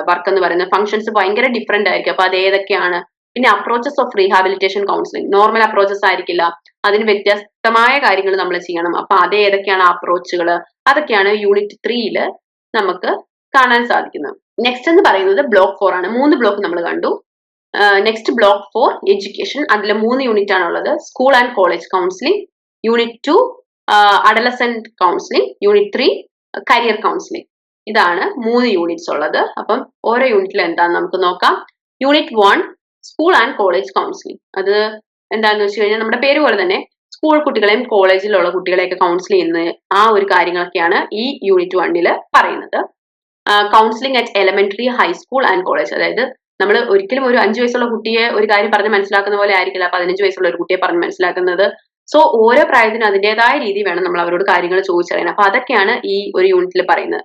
വർക്ക് എന്ന് പറയുന്നത്. ഫങ്ഷൻസ് ഭയങ്കര ഡിഫറെന്റ് ആയിരിക്കും. അപ്പൊ അത് ഏതൊക്കെയാണ്. പിന്നെ approaches of rehabilitation counselling, normal approaches ആയിരിക്കില്ല, അതിന് വ്യത്യസ്തമായ കാര്യങ്ങൾ നമ്മൾ ചെയ്യണം. അപ്പൊ അത് ഏതൊക്കെയാണ് അപ്രോച്ചുകൾ, അതൊക്കെയാണ് യൂണിറ്റ് 3 നമുക്ക് കാണാൻ സാധിക്കുന്നത്. നെക്സ്റ്റ് എന്ന് പറയുന്നത് ബ്ലോക്ക് 4 ആണ്. 3 ബ്ലോക്ക് നമ്മൾ കണ്ടു. Next block 4 education. അതിൽ 3 യൂണിറ്റ് ആണുള്ളത്. School and college counselling, unit 2 adolescent counselling, unit 3 career counselling. ഇതാണ് 3 യൂണിറ്റ്സ് ഉള്ളത്. അപ്പം ഓരോ യൂണിറ്റിലും എന്താണെന്ന് നമുക്ക് നോക്കാം. Unit 1 school and college counselling. അത് എന്താണെന്ന് വെച്ച് കഴിഞ്ഞാൽ നമ്മുടെ പേര് പോലെ തന്നെ സ്കൂൾ കുട്ടികളെയും കോളേജിലുള്ള കുട്ടികളെയൊക്കെ കൗൺസിൽ ചെയ്യുന്ന ആ ഒരു കാര്യങ്ങളൊക്കെയാണ് ഈ യൂണിറ്റ് 1 പറയുന്നത്. Counselling at elementary, high school and college. അതായത് നമ്മൾ ഒരിക്കലും ഒരു 5 വയസ്സുള്ള കുട്ടിയെ ഒരു കാര്യം പറഞ്ഞ് മനസ്സിലാക്കുന്ന പോലെ ആയിരിക്കില്ല 15 വയസ്സുള്ള ഒരു കുട്ടിയെ പറഞ്ഞ് മനസ്സിലാക്കുന്നത്. സോ ഓരോ പ്രായത്തിനും അതിൻ്റെതായ രീതി വേണം നമ്മൾ അവരോട് കാര്യങ്ങൾ ചോദിച്ചറിയാൻ. അപ്പൊ അതൊക്കെയാണ് ഈ ഒരു യൂണിറ്റിൽ പറയുന്നത്.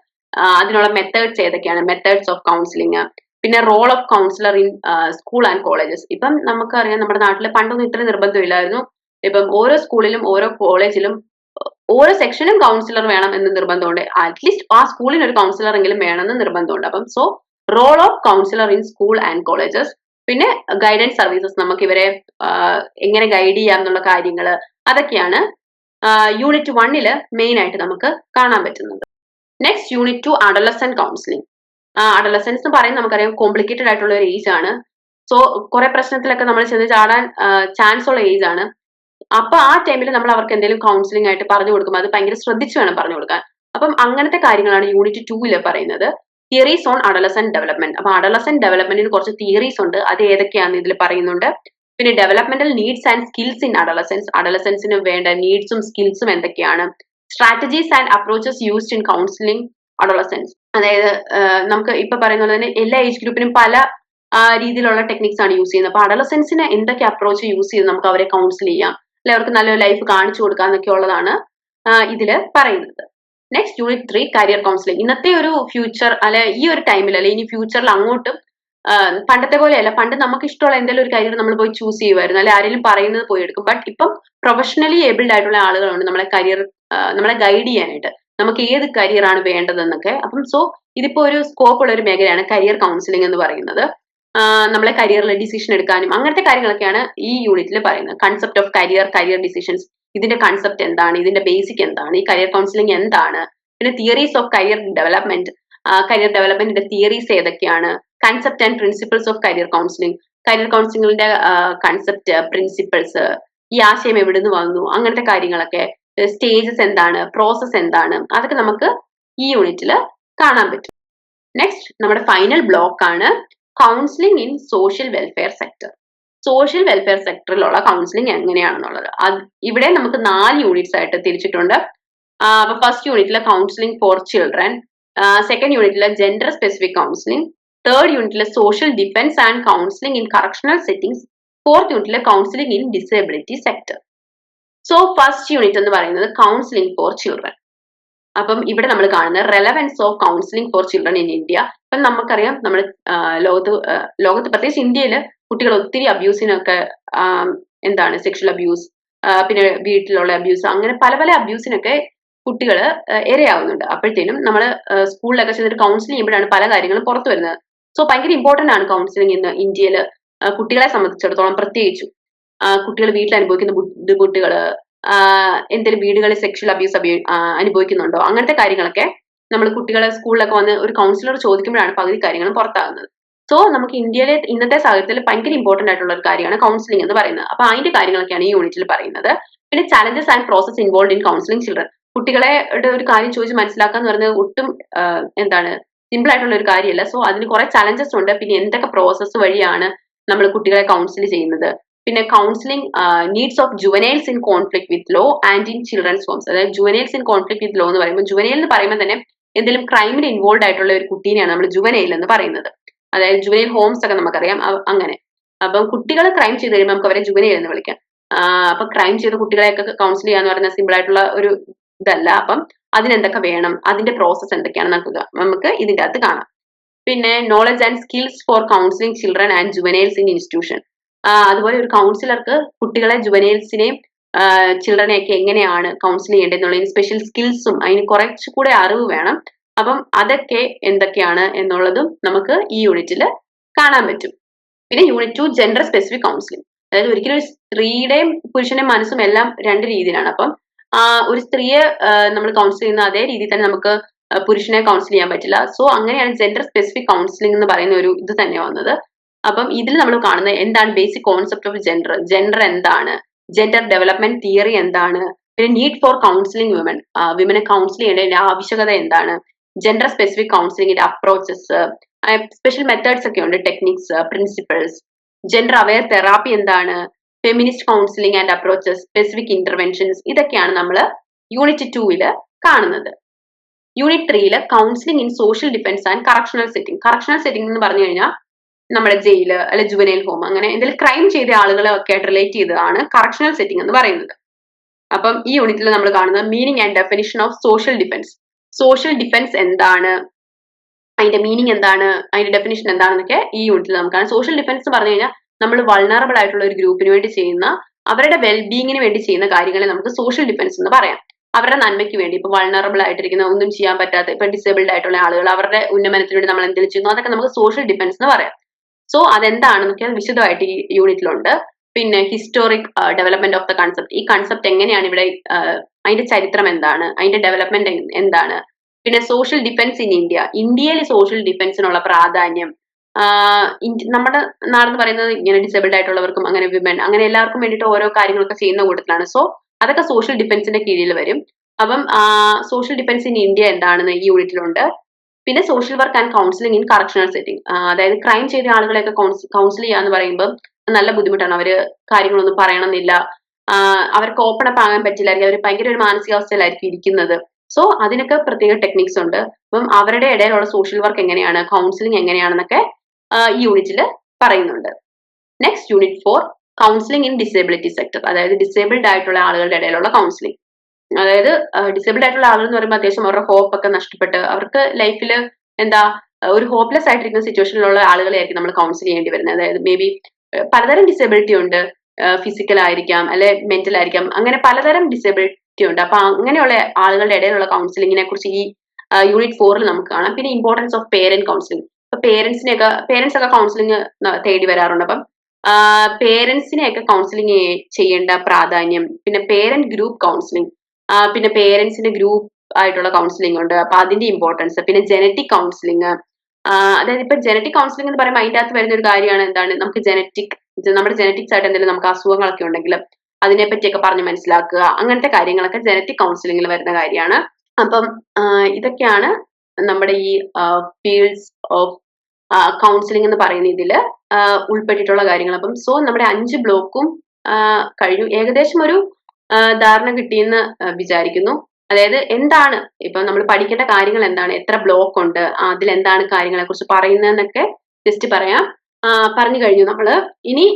അതിനുള്ള മെത്തേഡ്സ് ഏതൊക്കെയാണ്, മെത്തേഡ്സ് ഓഫ് കൗൺസിലിംഗ്. പിന്നെ role of counsellor in school and colleges. ഇപ്പം നമുക്കറിയാം നമ്മുടെ നാട്ടിൽ പണ്ടൊന്നും ഇത്ര നിർബന്ധമില്ലായിരുന്നു. ഇപ്പം ഓരോ സ്കൂളിലും ഓരോ കോളേജിലും ഓരോ സെക്ഷനും കൗൺസിലർ വേണം എന്ന് നിർബന്ധമുണ്ട്. അറ്റ്ലീസ്റ്റ് ആ സ്കൂളിന് ഒരു കൗൺസിലർ എങ്കിലും വേണമെന്ന് നിർബന്ധമുണ്ട്. അപ്പം so role of counsellor in school and colleges. പിന്നെ ഗൈഡൻസ് സർവീസസ്, നമുക്ക് ഇവരെ എങ്ങനെ ഗൈഡ് ചെയ്യാം എന്നുള്ള കാര്യങ്ങൾ, അതൊക്കെയാണ് യൂണിറ്റ് 1 മെയിൻ ആയിട്ട് നമുക്ക് കാണാൻ പറ്റുന്നത്. Next unit 2 adolescent counselling. Adolescence എന്ന് പറയുന്നത് നമുക്കറിയാം കോംപ്ലിക്കേറ്റഡ് ആയിട്ടുള്ള ഒരു ഏജ് ആണ്. സോ കുറെ പ്രശ്നത്തിലൊക്കെ നമ്മൾ ചെന്ന് ചാടാൻ ചാൻസ് ഉള്ള ഏജ് ആണ്. അപ്പൊ ആ ടൈമിൽ നമ്മൾ അവർക്ക് എന്തെങ്കിലും കൗൺസിലിംഗ് ആയിട്ട് പറഞ്ഞു കൊടുക്കും, അത് ഭയങ്കര ശ്രദ്ധിച്ചു വേണം പറഞ്ഞു കൊടുക്കാൻ. അപ്പം അങ്ങനത്തെ കാര്യങ്ങളാണ് യൂണിറ്റ് 2 പറയുന്നത്. Theories on adolescent development. അപ്പൊ അഡലസെന്റ് ഡെവലപ്മെന്റിന് കുറച്ച് തിയറീസ് ഉണ്ട്, അത് ഏതൊക്കെയാണെന്ന് ഇതിൽ പറയുന്നുണ്ട്. പിന്നെ developmental needs and skills in adolescence. അഡലസെൻസിന് വേണ്ട നീഡ്സും സ്കിൽസും എന്തൊക്കെയാണ്. Strategies and approaches used in counselling adolescence. അതായത് നമുക്ക് ഇപ്പൊ പറയുന്ന പോലെ തന്നെ എല്ലാ ഏജ് ഗ്രൂപ്പിനും പല രീതിയിലുള്ള ടെക്നിക്സ് ആണ് യൂസ് ചെയ്യുന്നത്. അപ്പൊ അഡോളസെൻസിന് എന്തൊക്കെ അപ്രോച്ച് യൂസ് ചെയ്ത് നമുക്ക് അവരെ കൗൺസിൽ ചെയ്യാം, അല്ലെ അവർക്ക് നല്ലൊരു ലൈഫ് കാണിച്ചു കൊടുക്കാം എന്നൊക്കെ ഉള്ളതാണ് ഇതില് പറയുന്നത്. Next unit 3 career counselling. ഇന്നത്തെ ഒരു ഫ്യൂച്ചർ അല്ലെ ഈ ഒരു ടൈമിൽ അല്ലെ ഇനി ഫ്യൂച്ചറിൽ അങ്ങോട്ടും പണ്ടത്തെ പോലെയല്ല. പണ്ട് നമുക്ക് ഇഷ്ടമുള്ള എന്തെങ്കിലും ഒരു കരിയർ നമ്മൾ പോയി ചൂസ് ചെയ്യുമായിരുന്നു, അല്ലെ ആരെങ്കിലും പറയുന്നത് പോയി എടുക്കും. ബട്ട് ഇപ്പം പ്രൊഫഷണലി ഏബിൾഡ് ആയിട്ടുള്ള ആളുകളുണ്ട് നമ്മളെ നമ്മളെ ഗൈഡ് ചെയ്യാനായിട്ട്, നമുക്ക് ഏത് കരിയർ ആണ് വേണ്ടതെന്നൊക്കെ. അപ്പം സോ ഇതിപ്പോ ഒരു സ്കോപ്പ് ഉള്ള ഒരു മേഖലയാണ് കരിയർ കൗൺസിലിംഗ് എന്ന് പറയുന്നത്. നമ്മളെ കരിയറിൽ ഡിസിഷൻ എടുക്കാനും അങ്ങനത്തെ കാര്യങ്ങളൊക്കെയാണ് ഈ യൂണിറ്റിൽ പറയുന്നത്. കൺസെപ്റ്റ് ഓഫ് കരിയർ ഡിസിഷൻസ്, ഇതിന്റെ കൺസെപ്റ്റ് എന്താണ്, ഇതിന്റെ ബേസിക് എന്താണ്, ഈ കരിയർ കൗൺസിലിംഗ് എന്താണ്, പിന്നെ തിയറീസ് ഓഫ് കരിയർ ഡെവലപ്മെന്റിന്റെ തിയറീസ് ഏതൊക്കെയാണ്, concept and principles of career കൗൺസിലിംഗിന്റെ കൺസെപ്റ്റ്, പ്രിൻസിപ്പിൾസ്, ഈ ആശയം എവിടുന്ന് വന്നു, അങ്ങനത്തെ കാര്യങ്ങളൊക്കെ, സ്റ്റേജസ് എന്താണ്, പ്രോസസ് എന്താണ്, അതൊക്കെ നമുക്ക് ഈ യൂണിറ്റിൽ കാണാൻ പറ്റും. നെക്സ്റ്റ് നമ്മുടെ ഫൈനൽ ബ്ലോക്ക് ആണ് counselling in social welfare sector. Social welfare സെക്ടറിലുള്ള കൗൺസിലിംഗ് എങ്ങനെയാണെന്നുള്ളത് ഇവിടെ നമുക്ക് 4 യൂണിറ്റ്സ് ആയിട്ട് തിരിച്ചിട്ടുണ്ട്. അപ്പൊ ഫസ്റ്റ് യൂണിറ്റിലെ കൗൺസിലിംഗ് ഫോർ ചിൽഡ്രൻ, സെക്കൻഡ് യൂണിറ്റിലെ ജെൻഡർ സ്പെസിഫിക് കൗൺസിലിംഗ്, തേർഡ് യൂണിറ്റിലെ social defence and counselling in correctional settings, fourth യൂണിറ്റിലെ counselling in disability sector. So first unit എന്ന് പറയുന്നത് കൗൺസിലിംഗ് ഫോർ ചിൽഡ്രൻ. അപ്പം ഇവിടെ നമ്മൾ കാണുന്നത് relevance of counselling for children in India. ഇപ്പം നമുക്കറിയാം നമ്മൾ ലോകത്ത് പ്രത്യേകിച്ച് ഇന്ത്യയിൽ കുട്ടികൾ ഒത്തിരി അബ്യൂസിനൊക്കെ എന്താണ് സെക്ഷൽ അബ്യൂസ്, പിന്നെ വീട്ടിലുള്ള അബ്യൂസ്, അങ്ങനെ പല പല അബ്യൂസിനൊക്കെ കുട്ടികൾ ഇരയാവുന്നുണ്ട്. അപ്പോഴത്തേനും നമ്മൾ സ്കൂളിലൊക്കെ ചെന്നിട്ട് കൗൺസിലിംഗ് ചെയ്യുമ്പോഴാണ് പല കാര്യങ്ങളും പുറത്തു വരുന്നത്. സോ ഭയങ്കര ഇമ്പോർട്ടന്റ് ആണ് കൗൺസിലിംഗ് ഇന്ന് ഇന്ത്യയിൽ കുട്ടികളെ സംബന്ധിച്ചിടത്തോളം. പ്രത്യേകിച്ചും കുട്ടികൾ വീട്ടിൽ അനുഭവിക്കുന്ന ബുദ്ധിമുട്ടുകൾ, എന്തെങ്കിലും വീടുകളിൽ സെക്ഷൽ അബ്യൂസ് അനുഭവിക്കുന്നുണ്ടോ, അങ്ങനത്തെ കാര്യങ്ങളൊക്കെ നമ്മൾ കുട്ടികളെ സ്കൂളിലൊക്കെ വന്ന് ഒരു കൗൺസിലർ ചോദിക്കുമ്പോഴാണ് പകുതി കാര്യങ്ങളും പുറത്താകുന്നത്. സോ നമുക്ക് ഇന്ത്യയിലെ ഇന്നത്തെ സാഹചര്യത്തിൽ ഭയങ്കര ഇമ്പോർട്ടന്റ് ആയിട്ടുള്ള ഒരു കാര്യമാണ് കൗൺസിലിംഗ് എന്ന് പറയുന്നത്. അപ്പൊ അതിന്റെ കാര്യങ്ങളൊക്കെയാണ് ഈ യൂണിറ്റിൽ പറയുന്നത്. പിന്നെ challenges and process involve in counselling children. കുട്ടികളെ ഒരു കാര്യം ചോദിച്ച് മനസ്സിലാക്കുക എന്ന് പറയുന്നത് ഒട്ടും സിമ്പിൾ ആയിട്ടുള്ള ഒരു കാര്യമല്ല. സോ അതിന് കുറെ ചലഞ്ചസ് ഉണ്ട്. പിന്നെ എന്തൊക്കെ പ്രോസസ്സ് വഴിയാണ് നമ്മൾ കുട്ടികളെ കൗൺസിൽ ചെയ്യുന്നത്, പിന്നെ counselling needs of juveniles in conflict with law and in children's homes. അതായത് juveniles in conflict with law എന്ന് പറയുമ്പോൾ, ജുവനൈൽ എന്ന് പറയുമ്പോൾ തന്നെ എന്തെങ്കിലും ക്രൈമിൽ ഇൻവോൾവ് ആയിട്ടുള്ള ഒരു കുട്ടീനെയാണ് നമ്മൾ ജുവനൈൽ എന്ന് പറയുന്നത്. അതായത് ജുവനൈൽ ഹോംസ് ഒക്കെ നമുക്കറിയാം അങ്ങനെ. അപ്പം കുട്ടികൾ ക്രൈം ചെയ്ത് കഴിയുമ്പോൾ നമുക്ക് അവരെ ജുവനൈൽ എന്ന് വിളിക്കാം. അപ്പൊ ക്രൈം ചെയ്ത കുട്ടികളെയൊക്കെ കൗൺസിൽ ചെയ്യാന്ന് പറയുന്നത് സിമ്പിൾ ആയിട്ടുള്ള ഒരു ഇതല്ല. അപ്പം അതിനെന്തൊക്കെ വേണം, അതിന്റെ പ്രോസസ്സ് എന്തൊക്കെയാണെന്ന് നമുക്ക് ഇതിന്റെ അകത്ത് കാണാം. പിന്നെ knowledge and skills four counselling children and juveniles in institution. അതുപോലെ ഒരു കൗൺസിലർക്ക് കുട്ടികളെ ജുവനൈൽസിനെയും ചിൽഡ്രനെയൊക്കെ എങ്ങനെയാണ് കൗൺസിൽ ചെയ്യേണ്ടതെന്നുള്ളതിന് സ്പെഷ്യൽ സ്കിൽസും അതിന് കുറച്ചുകൂടെ അറിവ് വേണം. അപ്പം അതൊക്കെ എന്തൊക്കെയാണ് എന്നുള്ളതും നമുക്ക് ഈ യൂണിറ്റിൽ കാണാൻ പറ്റും. പിന്നെ യൂണിറ്റ് 2 ജെൻഡർ സ്പെസിഫിക് കൗൺസിലിംഗ്. അതായത് ഒരിക്കലും ഒരു സ്ത്രീയുടെയും പുരുഷന്റെയും മനസ്സും എല്ലാം രണ്ട് രീതിയിലാണ്. അപ്പം ഒരു സ്ത്രീയെ നമ്മൾ കൗൺസിൽ ചെയ്യുന്ന അതേ രീതിയിൽ തന്നെ നമുക്ക് പുരുഷനെ കൗൺസിൽ ചെയ്യാൻ പറ്റില്ല. സോ അങ്ങനെയാണ് ജെൻഡർ സ്പെസിഫിക് കൗൺസിലിംഗ് എന്ന് പറയുന്ന ഒരു ഇത് തന്നെ വന്നത്. അപ്പം ഇതിൽ നമ്മൾ കാണുന്നത് എന്താണ് ബേസിക് കോൺസെപ്റ്റ് ഓഫ് ജെൻഡർ എന്താണ്, ജെൻഡർ ഡെവലപ്മെന്റ് തിയറി എന്താണ്, പിന്നെ നീഡ് ഫോർ കൗൺസിലിംഗ് വിമനെ കൗൺസിൽ ചെയ്യേണ്ടതിന്റെ ആവശ്യകത എന്താണ്, ജെൻഡർ സ്പെസിഫിക് കൗൺസിലിംഗിന്റെ അപ്രോച്ചസ്, സ്പെഷ്യൽ മെത്തേഡ്സ് ഒക്കെ ഉണ്ട്, techniques, principles, gender aware therapy എന്താണ്, feminist counselling and approaches, specific interventions, ഇതൊക്കെയാണ് നമ്മൾ യൂണിറ്റ് 2 കാണുന്നത്. Unit 3 counselling in social defence and correctional setting. Correctional setting എന്ന് പറഞ്ഞു കഴിഞ്ഞാൽ നമ്മുടെ ജയില് അല്ലെ ജുവനൈൽ ഹോം, അങ്ങനെ എന്തെങ്കിലും ക്രൈം ചെയ്ത ആളുകളെ ഒക്കെ ആയിട്ട് റിലേറ്റ് ചെയ്തതാണ് കറക്ഷണൽ സെറ്റിംഗ് എന്ന് പറയുന്നത്. അപ്പം ഈ യൂണിറ്റിൽ നമ്മൾ കാണുന്നത് meaning and definition of social defence. Social defence എന്താണ്, അതിന്റെ മീനിങ് എന്താണ്, അതിന്റെ ഡെഫിനിഷൻ എന്താണെന്നൊക്കെ ഈ യൂണിറ്റിൽ നമുക്കാണ്. സോഷ്യൽ ഡിഫൻസ് പറഞ്ഞു കഴിഞ്ഞാൽ നമ്മൾ വൾണറബിൾ ആയിട്ടുള്ള ഒരു ഗ്രൂപ്പിന് വേണ്ടി ചെയ്യുന്ന, അവരുടെ വെൽബീയിങ്ങിന് വേണ്ടി ചെയ്യുന്ന കാര്യങ്ങളെ നമുക്ക് സോഷ്യൽ ഡിഫൻസ് എന്ന് പറയാം. അവരുടെ നന്മയ്ക്ക് വേണ്ടി, ഇപ്പൊ വൾണറബിൾ ആയിട്ടിരിക്കുന്ന, ഒന്നും ചെയ്യാൻ പറ്റാത്ത, ഇപ്പൊ ഡിസേബിൾഡ് ആയിട്ടുള്ള ആളുകൾ, അവരുടെ ഉന്നമനത്തിന് വേണ്ടി നമ്മൾ എന്തെങ്കിലും ചെയ്യുന്നു, അതൊക്കെ നമുക്ക് സോഷ്യൽ ഡിഫൻസ് എന്ന് പറയാം. സോ അതെന്താണെന്നൊക്കെ വിശദമായിട്ട് ഈ യൂണിറ്റിലുണ്ട്. പിന്നെ historic development of the concept. ഈ കൺസെപ്റ്റ് എങ്ങനെയാണ് ഇവിടെ, അതിന്റെ ചരിത്രം എന്താണ്, അതിന്റെ ഡെവലപ്മെന്റ് എന്താണ്, പിന്നെ സോഷ്യൽ ഡിഫൻസ് ഇൻ ഇന്ത്യയിൽ സോഷ്യൽ ഡിഫൻസിനുള്ള പ്രാധാന്യം. നമ്മുടെ നാടെന്ന് പറയുന്നത് ഇങ്ങനെ ഡിസേബിൾഡ് ആയിട്ടുള്ളവർക്കും അങ്ങനെ വിമൻ അങ്ങനെ എല്ലാവർക്കും വേണ്ടിയിട്ട് ഓരോ കാര്യങ്ങളൊക്കെ ചെയ്യുന്ന കൂട്ടത്തിലാണ്. സോ അതൊക്കെ സോഷ്യൽ ഡിഫൻസിന്റെ കീഴിൽ വരും. അപ്പം സോഷ്യൽ ഡിഫൻസ് ഇൻ ഇന്ത്യ എന്താണെന്ന് ഈ യൂണിറ്റിലുണ്ട്. പിന്നെ social work and counselling in correctional setting. അതായത് ക്രൈം ചെയ്ത ആളുകളെയൊക്കെ കൗൺസിൽ ചെയ്യാന്ന് പറയുമ്പോൾ നല്ല ബുദ്ധിമുട്ടാണ്. അവര് കാര്യങ്ങളൊന്നും പറയണമെന്നില്ല, അവർക്ക് ഓപ്പൺ അപ്പ് ആകാൻ പറ്റില്ലായിരിക്കും, അവർ ഭയങ്കര ഒരു മാനസികാവസ്ഥയിലായിരിക്കും ഇരിക്കുന്നത്. സോ അതിനൊക്കെ പ്രത്യേക ടെക്നിക്സ് ഉണ്ട്. അപ്പം അവരുടെ ഇടയിലുള്ള സോഷ്യൽ വർക്ക് എങ്ങനെയാണ്, കൗൺസിലിംഗ് എങ്ങനെയാണെന്നൊക്കെ ഈ യൂണിറ്റിൽ പറയുന്നുണ്ട്. Next unit 4 counselling in disability sector. അതായത് ഡിസേബിൾഡ് ആയിട്ടുള്ള ആളുകളുടെ ഇടയിലുള്ള കൗൺസിലിംഗ്. അതായത് ഡിസേബിൾഡ് ആയിട്ടുള്ള ആളുകൾ എന്ന് പറയുമ്പോൾ അത്യാവശ്യം അവരുടെ ഹോപ്പ് ഒക്കെ നഷ്ടപ്പെട്ട് അവർക്ക് ലൈഫിൽ എന്താ ഒരു ഹോപ്പ്ലെസ് ആയിട്ടിരിക്കുന്ന സിറ്റുവേഷനിലുള്ള ആളുകളെയായിരിക്കും നമ്മൾ കൗൺസിൽ ചെയ്യേണ്ടി വരുന്നത്. അതായത് മേ ബി പലതരം ഡിസേബിലിറ്റി ഉണ്ട്, ഫിസിക്കൽ ആയിരിക്കാം അല്ലെ മെന്റൽ ആയിരിക്കാം, അങ്ങനെ പലതരം ഡിസേബിലിറ്റി ഉണ്ട്. അപ്പൊ അങ്ങനെയുള്ള ആളുകളുടെ ഇടയിലുള്ള കൗൺസിലിങ്ങിനെ കുറിച്ച് ഈ യൂണിറ്റ് 4 നമുക്ക് കാണാം. പിന്നെ ഇമ്പോർട്ടൻസ് ഓഫ് പേരന്റ് കൗൺസിലിംഗ്. ഇപ്പൊ പേരൻസ് ഒക്കെ കൗൺസിലിംഗ് തേടി വരാറുണ്ട്. അപ്പം പേരൻസിനെയൊക്കെ കൗൺസിലിംഗ് ചെയ്യേണ്ട പ്രാധാന്യം, പിന്നെ പേരന്റ് ഗ്രൂപ്പ് കൗൺസിലിംഗ്, പിന്നെ പേരൻസിന്റെ ഗ്രൂപ്പ് ആയിട്ടുള്ള കൗൺസിലിംഗ് ഉണ്ട്. അപ്പൊ അതിന്റെ ഇമ്പോർട്ടൻസ്, പിന്നെ ജനറ്റിക് കൗൺസിലിംഗ്. അതായത് ഇപ്പൊ ജനറ്റിക് കൗൺസിലിംഗ് എന്ന് പറയുമ്പോൾ അതിന്റെ അകത്ത് വരുന്ന ഒരു കാര്യമാണ് എന്താണ്, നമുക്ക് നമ്മുടെ ജനറ്റിക്സ് ആയിട്ട് എന്തെങ്കിലും നമുക്ക് അസുഖങ്ങളൊക്കെ ഉണ്ടെങ്കിൽ അതിനെ പറ്റിയൊക്കെ പറഞ്ഞ് മനസ്സിലാക്കുക, അങ്ങനത്തെ കാര്യങ്ങളൊക്കെ ജനറ്റിക് കൗൺസിലിംഗിൽ വരുന്ന കാര്യമാണ്. അപ്പം ഇതൊക്കെയാണ് നമ്മുടെ ഈ ഫീൽഡ്സ് ഓഫ് കൗൺസിലിംഗ് എന്ന് പറയുന്ന ഇതിൽ ഉൾപ്പെട്ടിട്ടുള്ള കാര്യങ്ങൾ. അപ്പം സോ നമ്മുടെ 5 ബ്ലോക്കും കഴിഞ്ഞു. ഏകദേശം ഒരു ധാരണ കിട്ടിയെന്ന് വിചാരിക്കുന്നു. അതായത് എന്താണ് ഇപ്പൊ നമ്മൾ പഠിക്കേണ്ട കാര്യങ്ങൾ എന്താണ്, എത്ര ബ്ലോക്ക് ഉണ്ട്, അതിൽ എന്താണ് കാര്യങ്ങളെ കുറിച്ച് പറയുന്നതെന്നൊക്കെ ജസ്റ്റ് പറഞ്ഞു കഴിഞ്ഞു നമ്മള്. ഇനി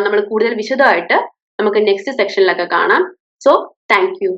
നമ്മൾ കൂടുതൽ വിശദമായിട്ട് നമുക്ക് നെക്സ്റ്റ് സെക്ഷനിലൊക്കെ കാണാം. So thank you.